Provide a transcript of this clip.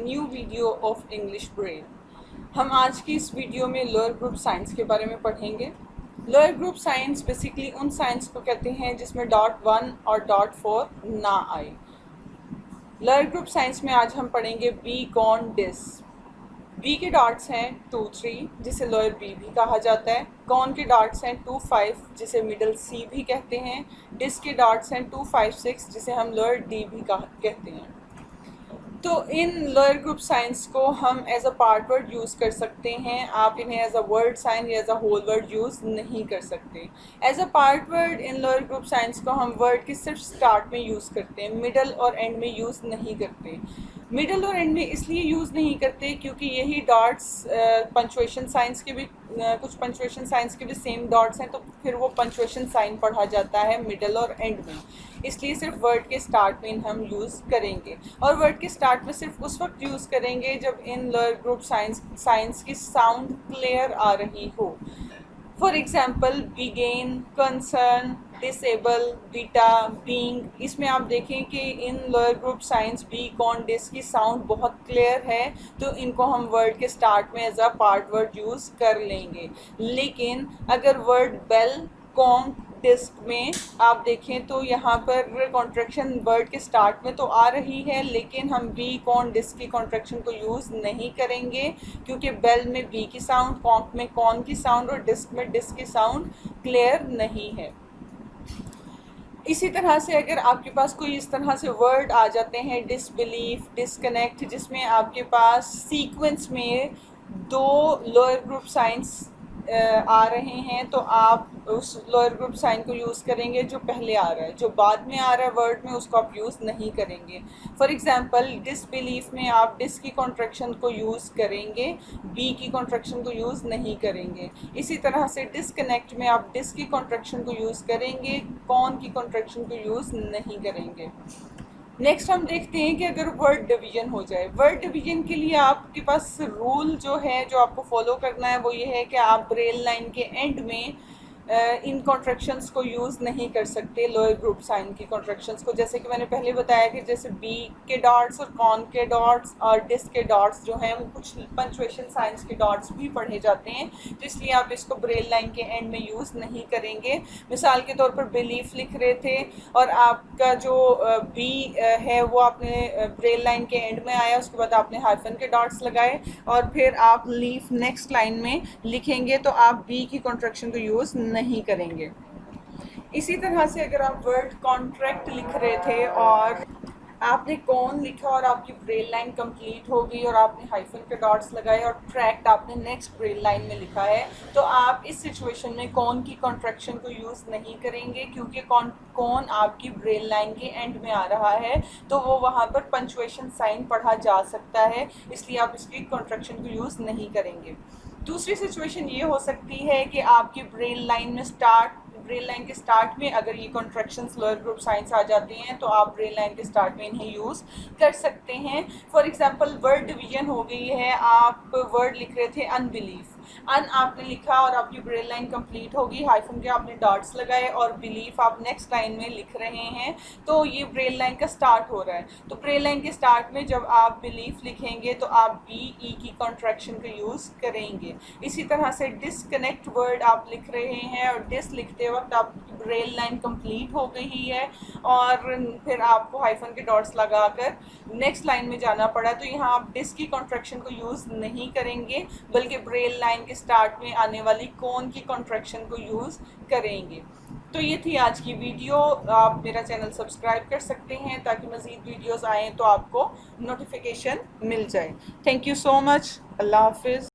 New video of English brain. हम आज की इस वीडियो में लोअर ग्रुप साइंस के बारे में पढ़ेंगे। लोअर ग्रुप साइंस बेसिकली उन साइंस को कहते हैं जिसमें डॉट 1 और डॉट 4 ना आए। लोअर ग्रुप साइंस में आज हम पढ़ेंगे बी कॉन डिस। बी के डॉट्स हैं 2 3 जिसे लोअर बी भी कहा जाता है। कॉन के डॉट्स हैं 2 5 जिसे मिडल सी भी कहते हैं। डिस के डॉट्स हैं 2 5 6 जिसे हम लोअर डी भी कहते हैं। तो इन लोअर ग्रुप साइंस को हम as a part word use कर सकते हैं। आप इन्हें एज अ वर्ड साइन या as a whole word use नहीं कर सकते। एज अ पार्ट वर्ड इन लोअर ग्रुप साइंस को हम वर्ड के सिर्फ स्टार्ट में यूज़ करते हैं, मिडल और एंड में यूज़ नहीं करते। मिडल और एंड में इसलिए यूज़ नहीं करते क्योंकि यही डॉट्स पंचुएशन साइंस के भी कुछ पंचुएशन साइंस के भी सेम डॉट्स हैं, तो फिर वो पंचुएशन साइन पढ़ा जाता है मिडल और एंड में। इसलिए सिर्फ वर्ड के स्टार्ट में हम यूज़ करेंगे, और वर्ड के स्टार्ट में सिर्फ उस वक्त यूज़ करेंगे जब इन लोअर ग्रुप साइंस की साउंड क्लियर आ रही हो। For example begin, concern, disable, beta, being. इसमें आप देखें कि इन lower group signs be con dis की साउंड बहुत क्लियर है, तो इनको हम वर्ड के स्टार्ट में as a part word use कर लेंगे। लेकिन अगर वर्ड बेल, कॉन्क, डिस्क में आप देखें तो यहाँ पर कॉन्ट्रैक्शन वर्ड के स्टार्ट में तो आ रही है, लेकिन हम बी कॉन डिस्क की कॉन्ट्रैक्शन को यूज़ नहीं करेंगे क्योंकि बेल में बी की साउंड, कॉन्क में कॉन की साउंड और डिस्क में डिस्क की साउंड क्लियर नहीं है। इसी तरह से अगर आपके पास कोई इस तरह से वर्ड आ जाते हैं डिसबिलीफ, डिसकनेक्ट, जिसमें आपके पास सीक्वेंस में दो लोअर ग्रुप साइंस आ रहे हैं, तो आप उस लोअर ग्रुप साइन को यूज़ करेंगे जो पहले आ रहा है। जो बाद में आ रहा है वर्ड में उसको आप यूज़ नहीं करेंगे। फॉर एग्जांपल डिसबिलीफ में आप डिस की कॉन्ट्रैक्शन को यूज़ करेंगे, बी की कॉन्ट्रैक्शन को यूज़ नहीं करेंगे। इसी तरह से डिसकनेक्ट में आप डिस की कॉन्ट्रैक्शन को यूज़ करेंगे, कॉन की कॉन्ट्रैक्शन को यूज़ नहीं करेंगे। नेक्स्ट हम देखते हैं कि अगर वर्ड डिवीजन हो जाए। वर्ड डिवीजन के लिए आपके पास रूल जो है, जो आपको फॉलो करना है, वो ये है कि आप ब्रेल लाइन के एंड में इन कॉन्ट्रैक्शंस को यूज़ नहीं कर सकते, लोअर ग्रुप साइन की कॉन्ट्रैक्शंस को। जैसे कि मैंने पहले बताया कि जैसे बी के डॉट्स और कॉन के डॉट्स और डिस के डॉट्स जो हैं वो कुछ पंचुएशन साइंस के डॉट्स भी पढ़े जाते हैं, तो इसलिए आप इसको ब्रेल लाइन के एंड में यूज़ नहीं करेंगे। मिसाल के तौर पर बिलीफ लिख रहे थे और आपका जो बी है वो आपने ब्रेल लाइन के एंड में आया, उसके बाद आपने हाइफन के डॉट्स लगाए और फिर आप लीफ नेक्स्ट लाइन में लिखेंगे, तो आप बी की कॉन्ट्रैक्शन को यूज़ नहीं करेंगे। इसी तरह से अगर आप वर्ड कॉन्ट्रैक्ट लिख रहे थे और आपने कॉन लिखा और आपकी ब्रेल लाइन कंप्लीट हो गई और आपने हाइफन के डॉट्स लगाए और ट्रैक्ट आपने नेक्स्ट ब्रेल लाइन में लिखा है, तो आप इस सिचुएशन में कॉन की कॉन्ट्रैक्शन को यूज़ नहीं करेंगे क्योंकि कॉन आपकी ब्रेल लाइन के एंड में आ रहा है, तो वो वहाँ पर पंचुएशन साइन पढ़ा जा सकता है, इसलिए आप इसकी कॉन्ट्रैक्शन को यूज़ नहीं करेंगे। दूसरी सिचुएशन ये हो सकती है कि आपकी ब्रेल लाइन के स्टार्ट में अगर ये कॉन्ट्रैक्शंस लोअर ग्रुप साइंस आ जाते हैं, तो आप ब्रेल लाइन के स्टार्ट में इन्हें यूज़ कर सकते हैं। फॉर एग्जांपल वर्ड डिवीजन हो गई है, आप वर्ड लिख रहे थे अनबिलीफ, अन आपने लिखा और आपकी ब्रेल लाइन कंप्लीट होगी, हाइफन के आपने डॉट्स लगाए और बिलीफ आप नेक्स्ट लाइन में लिख रहे हैं, तो ये ब्रेल लाइन का स्टार्ट हो रहा है। तो ब्रेल लाइन के स्टार्ट में जब आप बिलीफ लिखेंगे तो आप बी ई की कॉन्ट्रैक्शन को यूज़ करेंगे। इसी तरह से डिसकनेक्ट वर्ड आप लिख रहे हैं और डिस लिखते वक्त आपकी ब्रेल लाइन कंप्लीट हो गई है और फिर आपको हाइफन के डॉट्स लगाकर नेक्स्ट लाइन में जाना पड़ा, तो यहाँ आप डिस की कॉन्ट्रैक्शन को यूज़ नहीं करेंगे बल्कि ब्रेल लाइन के स्टार्ट में आने वाली कॉन की कॉन्ट्रैक्शन को यूज़ करेंगे। तो ये थी आज की वीडियो। आप मेरा चैनल सब्सक्राइब कर सकते हैं ताकि मज़ीद वीडियोस आएँ तो आपको नोटिफिकेशन मिल जाए। Thank you so much. अल्लाह हाफिज़।